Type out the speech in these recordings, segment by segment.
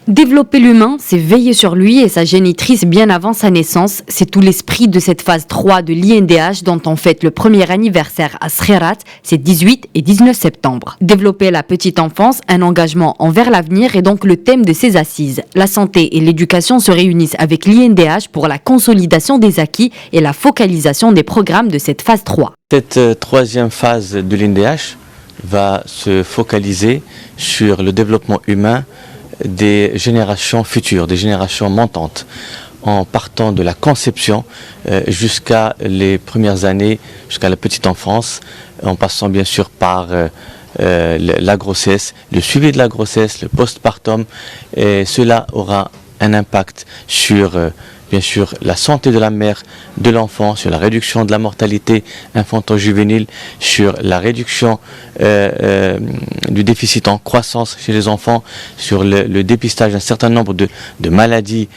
Développer l'humain, c'est veiller sur lui et sa génitrice bien avant sa naissance. C'est tout l'esprit de cette phase 3 de l'INDH dont on fête le premier anniversaire à Srerat, c'est 18 et 19 septembre. Développer la petite enfance, un engagement envers l'avenir est donc le thème de ces assises. La santé et l'éducation se réunissent avec l'INDH pour la consolidation des acquis et la focalisation des programmes de cette phase 3. Cette troisième phase de l'INDH va se focaliser sur le développement humain des générations futures, des générations montantes, en partant de la conception jusqu'à les premières années, jusqu'à la petite enfance, en passant bien sûr par la grossesse, le suivi de la grossesse, le postpartum, et cela aura un impact sur bien sûr la santé de la mère, de l'enfant, sur la réduction de la mortalité infanto-juvénile, sur la réduction du déficit en croissance chez les enfants, sur le dépistage d'un certain nombre de maladies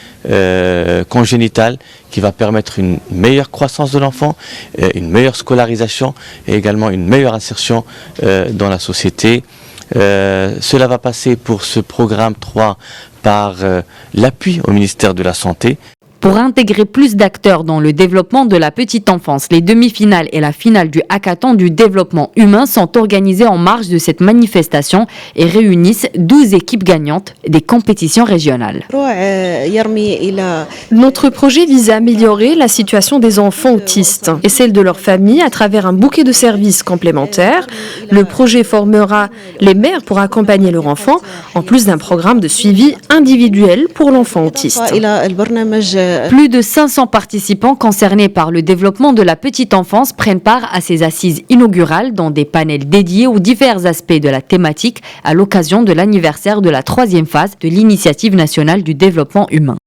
congénitales qui va permettre une meilleure croissance de l'enfant, une meilleure scolarisation et également une meilleure insertion dans la société. Cela va passer pour ce programme 3 par l'appui au ministère de la Santé. Pour intégrer plus d'acteurs dans le développement de la petite enfance, les demi-finales et la finale du hackathon du développement humain sont organisées en marge de cette manifestation et réunissent 12 équipes gagnantes des compétitions régionales. Notre projet vise à améliorer la situation des enfants autistes et celle de leurs familles à travers un bouquet de services complémentaires. Le projet formera les mères pour accompagner leur enfant, en plus d'un programme de suivi individuel pour l'enfant autiste. Plus de 500 participants concernés par le développement de la petite enfance prennent part à ces assises inaugurales dans des panels dédiés aux divers aspects de la thématique à l'occasion de l'anniversaire de la troisième phase de l'Initiative nationale du développement humain.